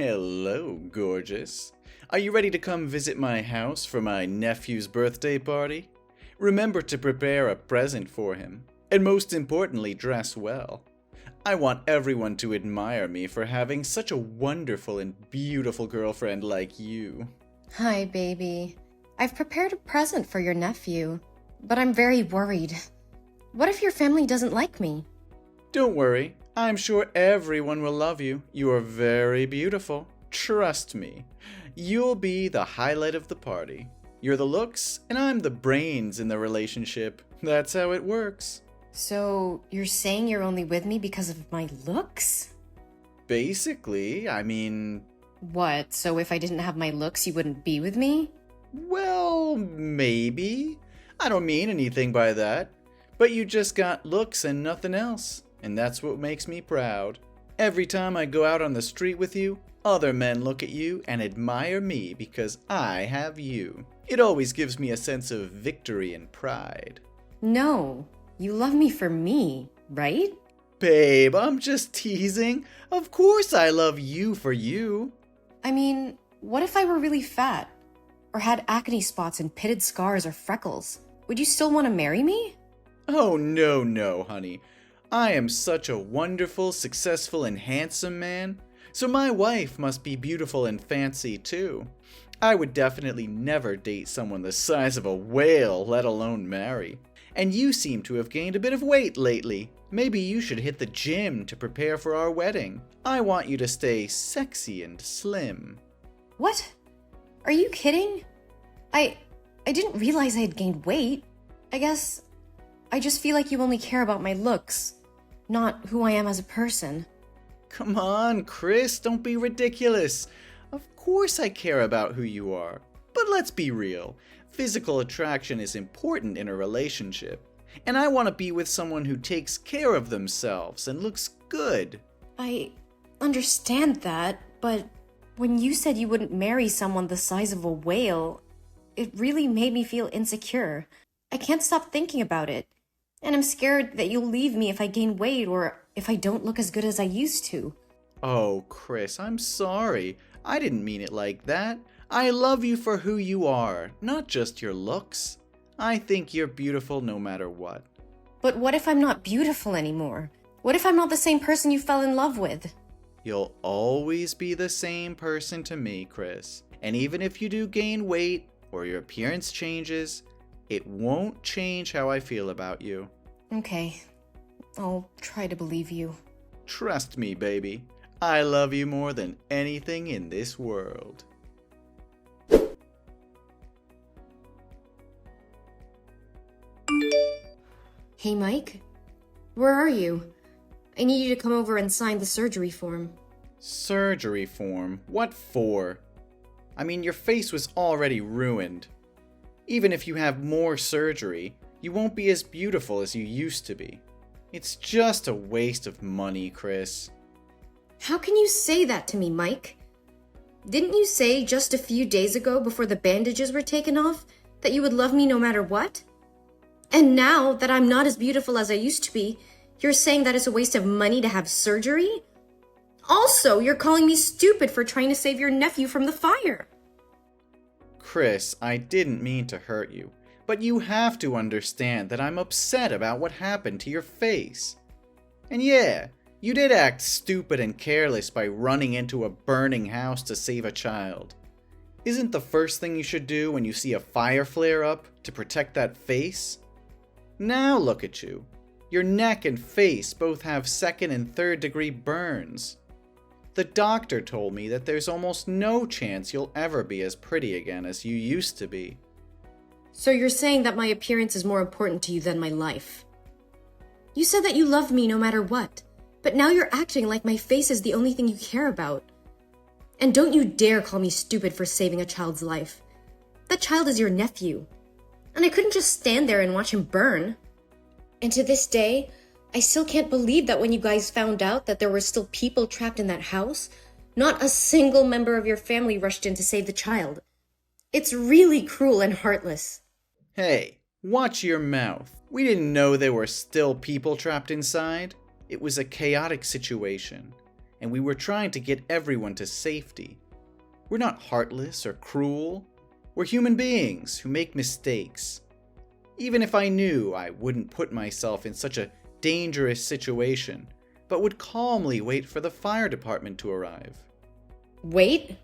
Hello, gorgeous. Are you ready to come visit my house for my nephew's birthday party? Remember to prepare a present for him, and most importantly, dress well. I want everyone to admire me for having such a wonderful and beautiful girlfriend like you. Hi, baby. I've prepared a present for your nephew, but I'm very worried. What if your family doesn't like me? Don't worry, I'm sure everyone will love you. You are very beautiful. Trust me. You'll be the highlight of the party. You're the looks, and I'm the brains in the relationship. That's how it works. So, you're saying you're only with me because of my looks? Basically, I mean... What, so if I didn't have my looks, you wouldn't be with me? Well, maybe. I don't mean anything by that. But you just got looks and nothing else. And that's what makes me proud. Every time I go out on the street with you, other men look at you and admire me because I have you. It always gives me a sense of victory and pride. No, you love me for me, right? Babe, I'm just teasing. Of course I love you for you. I mean, what if I were really fat? Or had acne spots and pitted scars or freckles? Would you still want to marry me? Oh, no, honey. I am such a wonderful, successful, and handsome man, so my wife must be beautiful and fancy too. I would definitely never date someone the size of a whale, let alone marry. And you seem to have gained a bit of weight lately. Maybe you should hit the gym to prepare for our wedding. I want you to stay sexy and slim. What? Are you kidding? I didn't realize I had gained weight. I guess I just feel like you only care about my looks, not who I am as a person. Come on, Chris, don't be ridiculous. Of course I care about who you are. But let's be real. Physical attraction is important in a relationship. And I want to be with someone who takes care of themselves and looks good. I understand that, but when you said you wouldn't marry someone the size of a whale, it really made me feel insecure. I can't stop thinking about it. And I'm scared that you'll leave me if I gain weight or if I don't look as good as I used to. Oh, Chris, I'm sorry. I didn't mean it like that. I love you for who you are, not just your looks. I think you're beautiful no matter what. But what if I'm not beautiful anymore? What if I'm not the same person you fell in love with? You'll always be the same person to me, Chris. And even if you do gain weight or your appearance changes, it won't change how I feel about you. Okay, I'll try to believe you. Trust me, baby. I love you more than anything in this world. Hey, Mike? Where are you? I need you to come over and sign the surgery form. Surgery form? What for? I mean, your face was already ruined. Even if you have more surgery, you won't be as beautiful as you used to be. It's just a waste of money, Chris. How can you say that to me, Mike? Didn't you say just a few days ago before the bandages were taken off that you would love me no matter what? And now that I'm not as beautiful as I used to be, you're saying that it's a waste of money to have surgery? Also, you're calling me stupid for trying to save your nephew from the fire. Chris, I didn't mean to hurt you, but you have to understand that I'm upset about what happened to your face. And yeah, you did act stupid and careless by running into a burning house to save a child. Isn't the first thing you should do when you see a fire flare up to protect that face? Now look at you. Your neck and face both have 2nd and 3rd degree burns. The doctor told me that there's almost no chance you'll ever be as pretty again as you used to be. So you're saying that my appearance is more important to you than my life? You said that you love me no matter what, but now you're acting like my face is the only thing you care about. And don't you dare call me stupid for saving a child's life. That child is your nephew. And I couldn't just stand there and watch him burn. And to this day, I still can't believe that when you guys found out that there were still people trapped in that house, not a single member of your family rushed in to save the child. It's really cruel and heartless. Hey, watch your mouth. We didn't know there were still people trapped inside. It was a chaotic situation. and we were trying to get everyone to safety. We're not heartless or cruel. We're human beings who make mistakes. Even if I knew, I wouldn't put myself in such a dangerous situation, but would calmly wait for the fire department to arrive. Wait?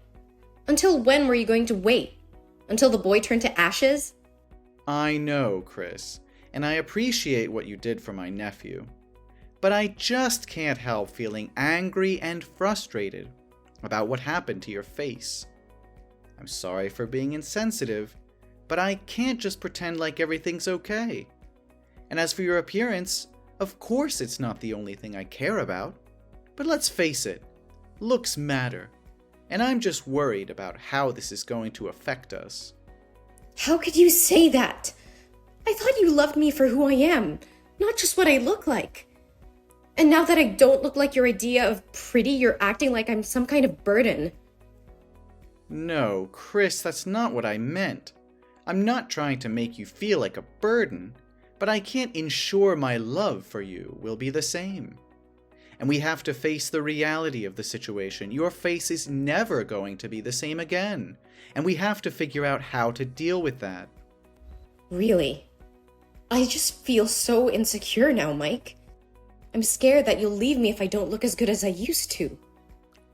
Until when were you going to wait? Until the boy turned to ashes? I know, Chris, and I appreciate what you did for my nephew. But I just can't help feeling angry and frustrated about what happened to your face. I'm sorry for being insensitive, but I can't just pretend like everything's okay. And as for your appearance, of course it's not the only thing I care about. But let's face it, looks matter. And I'm just worried about how this is going to affect us. How could you say that? I thought you loved me for who I am, not just what I look like. And now that I don't look like your idea of pretty, you're acting like I'm some kind of burden. No, Chris, that's not what I meant. I'm not trying to make you feel like a burden, but I can't ensure my love for you will be the same. And we have to face the reality of the situation. Your face is never going to be the same again, and we have to figure out how to deal with that. Really? I just feel so insecure now, Mike. I'm scared that you'll leave me if I don't look as good as I used to.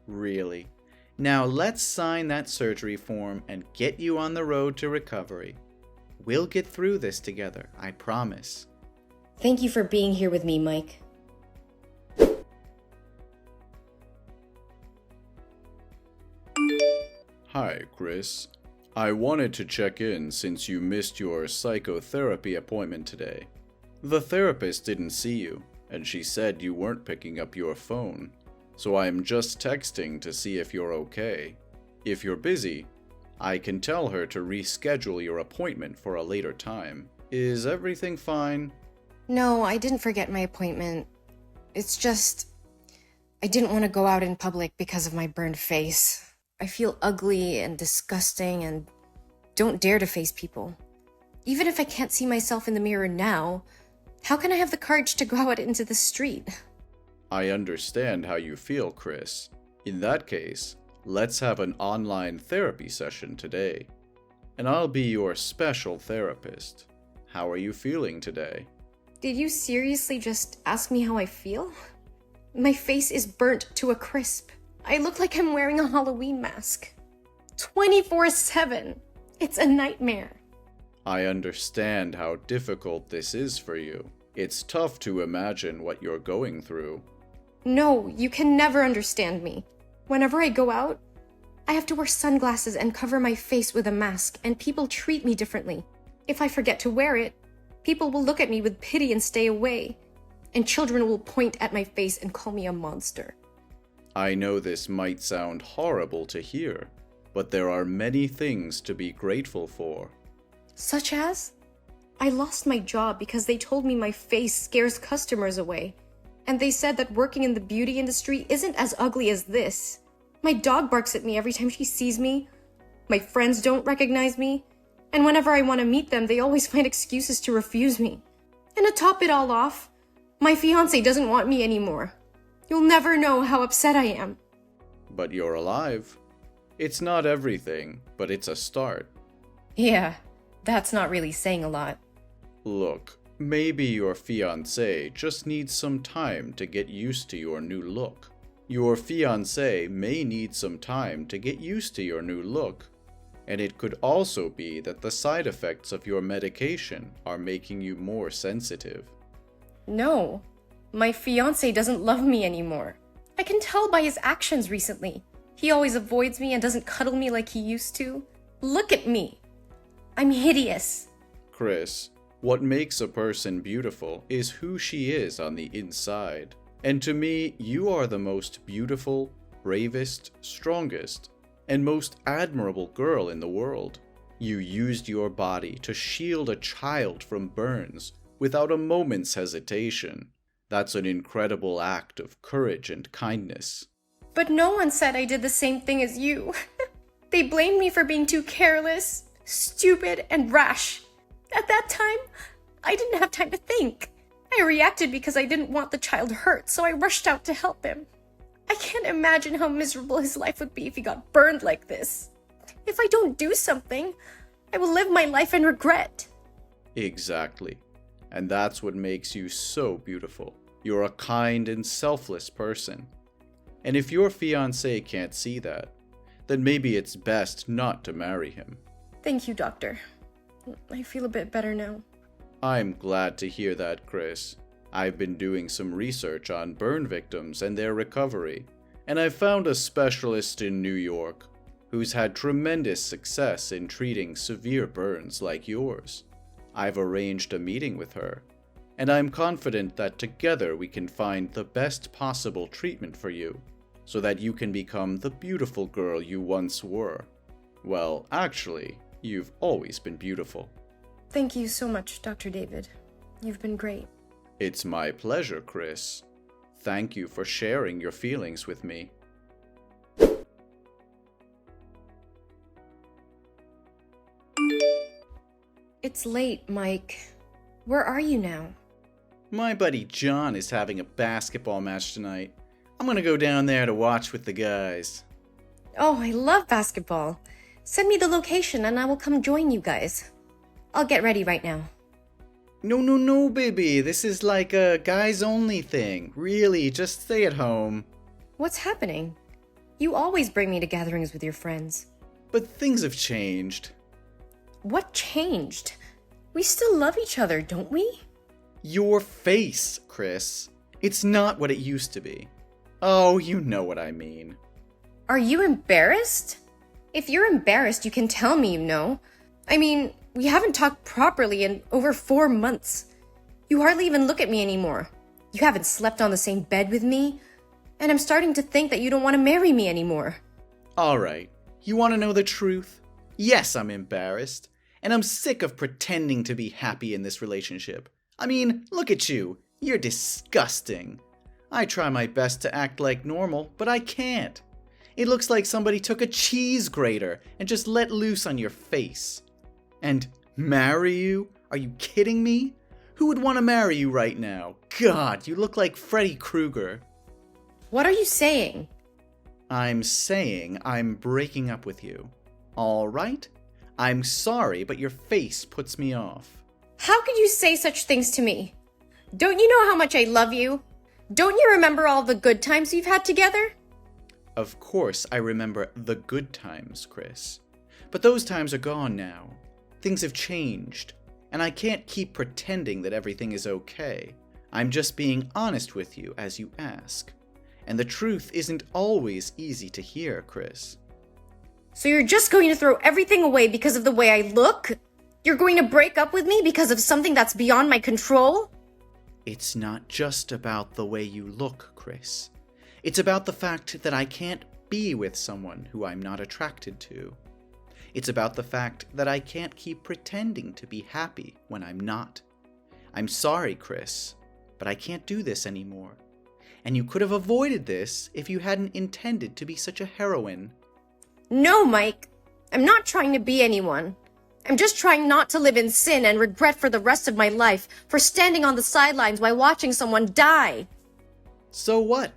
Really? Now let's sign that surgery form and get you on the road to recovery. We'll get through this together, I promise. Thank you for being here with me, Mike. Hi, Chris. I wanted to check in since you missed your psychotherapy appointment today. The therapist didn't see you, and she said you weren't picking up your phone. So I'm just texting to see if you're okay. If you're busy, I can tell her to reschedule your appointment for a later time. Is everything fine? No, I didn't forget my appointment. It's just, I didn't want to go out in public because of my burned face. I feel ugly and disgusting and don't dare to face people. Even if I can't see myself in the mirror now, how can I have the courage to go out into the street? I understand how you feel, Chris. In that case, let's have an online therapy session today. And I'll be your special therapist. How are you feeling today? Did you seriously just ask me how I feel? My face is burnt to a crisp. I look like I'm wearing a Halloween mask. 24/7. It's a nightmare. I understand how difficult this is for you. It's tough to imagine what you're going through. No, you can never understand me. Whenever I go out, I have to wear sunglasses and cover my face with a mask, and people treat me differently. If I forget to wear it, people will look at me with pity and stay away, and children will point at my face and call me a monster. I know this might sound horrible to hear, but there are many things to be grateful for. Such as? I lost my job because they told me my face scares customers away. And they said that working in the beauty industry isn't as ugly as this. My dog barks at me every time she sees me. My friends don't recognize me. And whenever I want to meet them, they always find excuses to refuse me. And to top it all off, my fiancé doesn't want me anymore. You'll never know how upset I am. But you're alive. It's not everything, but it's a start. Yeah, that's not really saying a lot. Look, maybe your fiancé just needs some time to get used to your new look. Your fiancé may need some time to get used to your new look. And it could also be that the side effects of your medication are making you more sensitive. No, my fiancé doesn't love me anymore. I can tell by his actions recently. He always avoids me and doesn't cuddle me like he used to. Look at me. I'm hideous. Chris, what makes a person beautiful is who she is on the inside. And to me, you are the most beautiful, bravest, strongest, and most admirable girl in the world. You used your body to shield a child from burns without a moment's hesitation. That's an incredible act of courage and kindness. But no one said I did the same thing as you. They blamed me for being too careless, stupid, and rash. At that time, I didn't have time to think. I reacted because I didn't want the child hurt, so I rushed out to help him. I can't imagine how miserable his life would be if he got burned like this. If I don't do something, I will live my life in regret. Exactly. And that's what makes you so beautiful. You're a kind and selfless person. And if your fiancé can't see that, then maybe it's best not to marry him. Thank you, Doctor. I feel a bit better now. I'm glad to hear that, Chris. I've been doing some research on burn victims and their recovery, and I've found a specialist in New York who's had tremendous success in treating severe burns like yours. I've arranged a meeting with her, and I'm confident that together we can find the best possible treatment for you, so that you can become the beautiful girl you once were. Well, actually, you've always been beautiful. Thank you so much, Dr. David. You've been great. It's my pleasure, Chris. Thank you for sharing your feelings with me. It's late, Mike. Where are you now? My buddy John is having a basketball match tonight. I'm gonna go down there to watch with the guys. Oh, I love basketball. Send me the location and I will come join you guys. I'll get ready right now. No, baby. This is like a guys-only thing. Really, just stay at home. What's happening? You always bring me to gatherings with your friends. But things have changed. What changed? We still love each other, don't we? Your face, Chris. It's not what it used to be. Oh, you know what I mean. Are you embarrassed? If you're embarrassed, you can tell me, you know. I mean, we haven't talked properly in over 4 months. You hardly even look at me anymore. You haven't slept on the same bed with me. And I'm starting to think that you don't want to marry me anymore. Alright, you want to know the truth? Yes, I'm embarrassed. And I'm sick of pretending to be happy in this relationship. I mean, look at you. You're disgusting. I try my best to act like normal, but I can't. It looks like somebody took a cheese grater and just let loose on your face. And marry you? Are you kidding me? Who would want to marry you right now? God, you look like Freddy Krueger. What are you saying? I'm saying I'm breaking up with you. All right? I'm sorry, but your face puts me off. How could you say such things to me? Don't you know how much I love you? Don't you remember all the good times we've had together? Of course I remember the good times, Chris. But those times are gone now. Things have changed, and I can't keep pretending that everything is okay. I'm just being honest with you as you ask. And the truth isn't always easy to hear, Chris. So you're just going to throw everything away because of the way I look? You're going to break up with me because of something that's beyond my control? It's not just about the way you look, Chris. It's about the fact that I can't be with someone who I'm not attracted to. It's about the fact that I can't keep pretending to be happy when I'm not. I'm sorry, Chris, but I can't do this anymore. And you could have avoided this if you hadn't intended to be such a heroine. No, Mike. I'm not trying to be anyone. I'm just trying not to live in sin and regret for the rest of my life for standing on the sidelines while watching someone die. So what?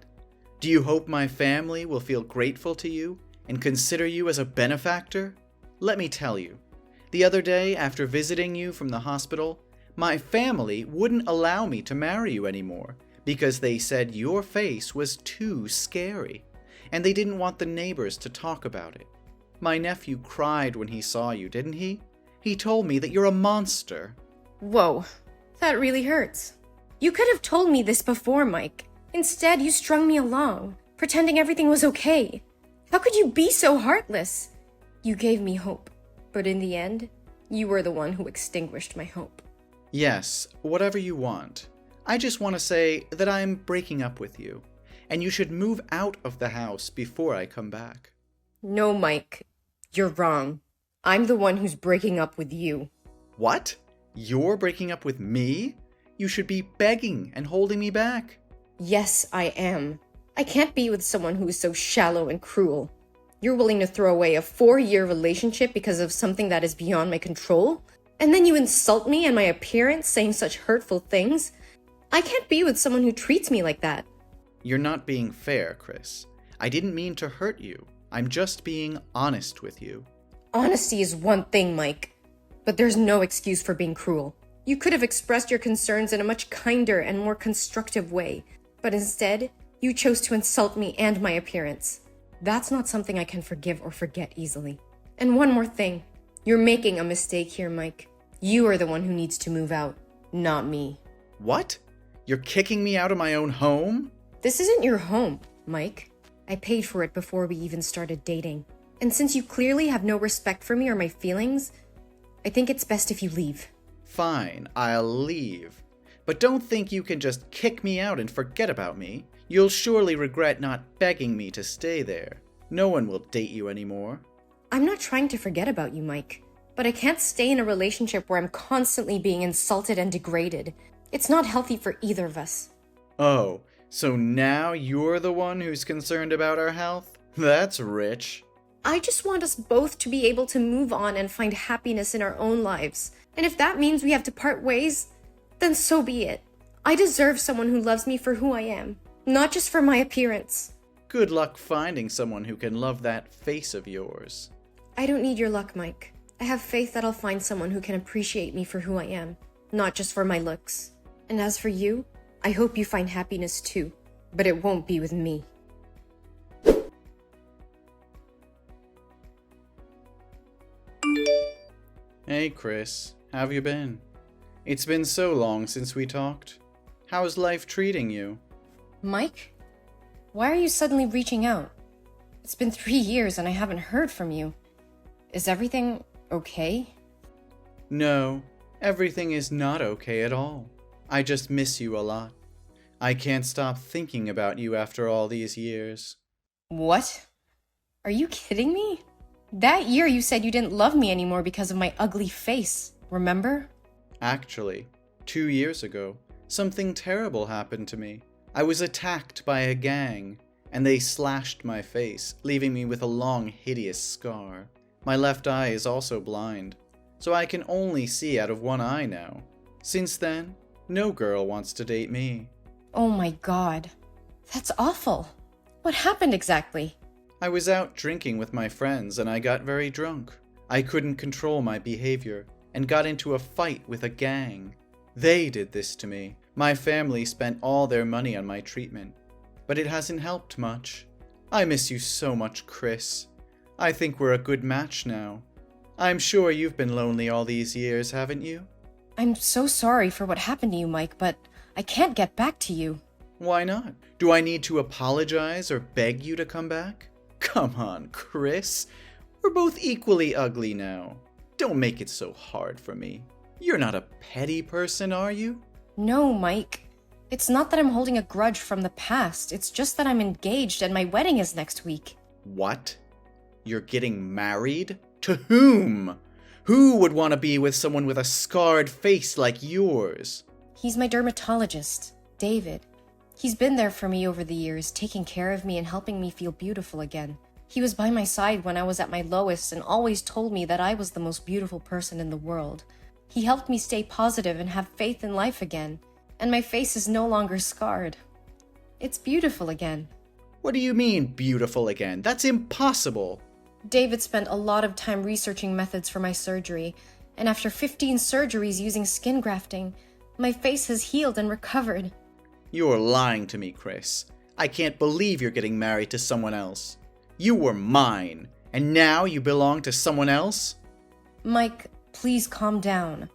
Do you hope my family will feel grateful to you and consider you as a benefactor? Let me tell you, the other day after visiting you from the hospital, my family wouldn't allow me to marry you anymore because they said your face was too scary, and they didn't want the neighbors to talk about it. My nephew cried when he saw you, didn't he? He told me that you're a monster. Whoa, that really hurts. You could have told me this before, Mike. Instead, you strung me along, pretending everything was okay. How could you be so heartless? You gave me hope, but in the end, you were the one who extinguished my hope. Yes, whatever you want. I just want to say that I'm breaking up with you, and you should move out of the house before I come back. No, Mike, you're wrong. I'm the one who's breaking up with you. What? You're breaking up with me? You should be begging and holding me back. Yes, I am. I can't be with someone who is so shallow and cruel. You're willing to throw away a 4-year relationship because of something that is beyond my control? And then you insult me and my appearance, saying such hurtful things? I can't be with someone who treats me like that. You're not being fair, Chris. I didn't mean to hurt you. I'm just being honest with you. Honesty is one thing, Mike, but there's no excuse for being cruel. You could have expressed your concerns in a much kinder and more constructive way, but instead, you chose to insult me and my appearance. That's not something I can forgive or forget easily. And one more thing. You're making a mistake here, Mike. You are the one who needs to move out, not me. What? You're kicking me out of my own home? This isn't your home, Mike. I paid for it before we even started dating. And since you clearly have no respect for me or my feelings, I think it's best if you leave. Fine, I'll leave. But don't think you can just kick me out and forget about me. You'll surely regret not begging me to stay there. No one will date you anymore. I'm not trying to forget about you, Mike. But I can't stay in a relationship where I'm constantly being insulted and degraded. It's not healthy for either of us. Oh, so now you're the one who's concerned about our health? That's rich. I just want us both to be able to move on and find happiness in our own lives. And if that means we have to part ways, then so be it. I deserve someone who loves me for who I am, not just for my appearance. Good luck finding someone who can love that face of yours. I don't need your luck, Mike. I have faith that I'll find someone who can appreciate me for who I am, not just for my looks. And as for you, I hope you find happiness too, but it won't be with me. Hey Chris, how have you been? It's been so long since we talked. How's life treating you? Mike? Why are you suddenly reaching out? It's been 3 years and I haven't heard from you. Is everything okay? No, everything is not okay at all. I just miss you a lot. I can't stop thinking about you after all these years. What? Are you kidding me? That year you said you didn't love me anymore because of my ugly face, remember? Actually, 2 years ago, something terrible happened to me. I was attacked by a gang, and they slashed my face, leaving me with a long, hideous scar. My left eye is also blind, so I can only see out of one eye now. Since then, no girl wants to date me. Oh my god. That's awful. What happened exactly? I was out drinking with my friends and I got very drunk. I couldn't control my behavior and got into a fight with a gang. They did this to me. My family spent all their money on my treatment, but it hasn't helped much. I miss you so much, Chris. I think we're a good match now. I'm sure you've been lonely all these years, haven't you? I'm so sorry for what happened to you, Mike, but I can't get back to you. Why not? Do I need to apologize or beg you to come back? Come on, Chris. We're both equally ugly now. Don't make it so hard for me. You're not a petty person, are you? No, Mike. It's not that I'm holding a grudge from the past. It's just that I'm engaged and my wedding is next week. What? You're getting married? To whom? Who would want to be with someone with a scarred face like yours? He's my dermatologist, David. He's been there for me over the years, taking care of me and helping me feel beautiful again. He was by my side when I was at my lowest and always told me that I was the most beautiful person in the world. He helped me stay positive and have faith in life again, and my face is no longer scarred. It's beautiful again. What do you mean, beautiful again? That's impossible. David spent a lot of time researching methods for my surgery, and after 15 surgeries using skin grafting, my face has healed and recovered. You're lying to me, Chris. I can't believe you're getting married to someone else. You were mine, and now you belong to someone else? Mike, please calm down.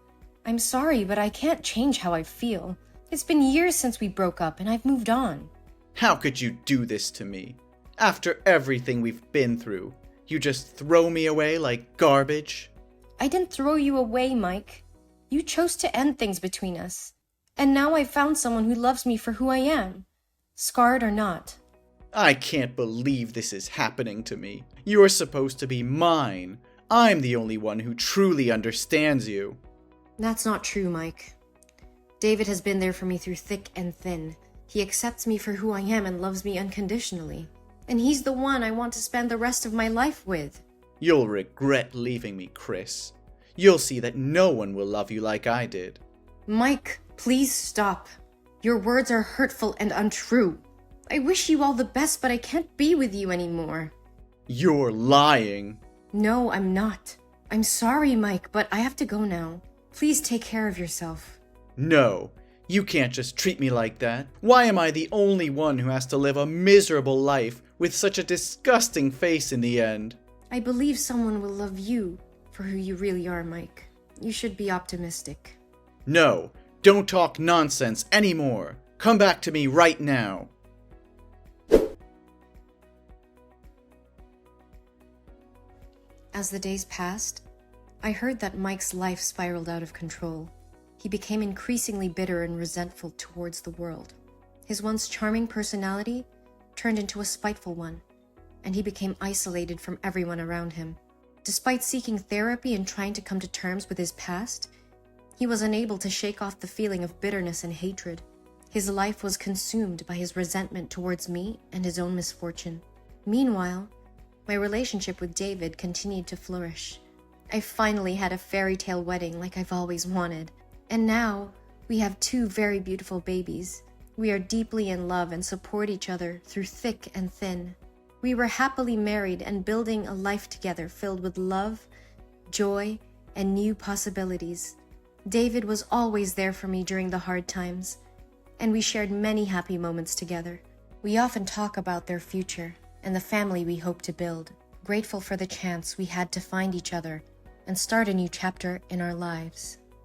I'm sorry, but I can't change how I feel. It's been years since we broke up, and I've moved on. How could you do this to me? After everything we've been through, you just throw me away like garbage? I didn't throw you away, Mike. You chose to end things between us. And now I've found someone who loves me for who I am, scarred or not. I can't believe this is happening to me. You're supposed to be mine. I'm the only one who truly understands you. That's not true, Mike. David has been there for me through thick and thin. He accepts me for who I am and loves me unconditionally. And he's the one I want to spend the rest of my life with. You'll regret leaving me, Chris. You'll see that no one will love you like I did. Mike, please stop. Your words are hurtful and untrue. I wish you all the best, but I can't be with you anymore. You're lying. No, I'm not. I'm sorry, Mike, but I have to go now. Please take care of yourself. No, you can't just treat me like that. Why am I the only one who has to live a miserable life with such a disgusting face in the end? I believe someone will love you for who you really are, Mike. You should be optimistic. No, don't talk nonsense anymore. Come back to me right now. As the days passed, I heard that Mike's life spiraled out of control. He became increasingly bitter and resentful towards the world. His once charming personality turned into a spiteful one, and he became isolated from everyone around him. Despite seeking therapy and trying to come to terms with his past, he was unable to shake off the feeling of bitterness and hatred. His life was consumed by his resentment towards me and his own misfortune. Meanwhile, my relationship with David continued to flourish. I finally had a fairy tale wedding like I've always wanted. And now, we have 2 very beautiful babies. We are deeply in love and support each other through thick and thin. We were happily married and building a life together filled with love, joy, and new possibilities. David was always there for me during the hard times, and we shared many happy moments together. We often talk about their future and the family we hope to build, grateful for the chance we had to find each other and start a new chapter in our lives.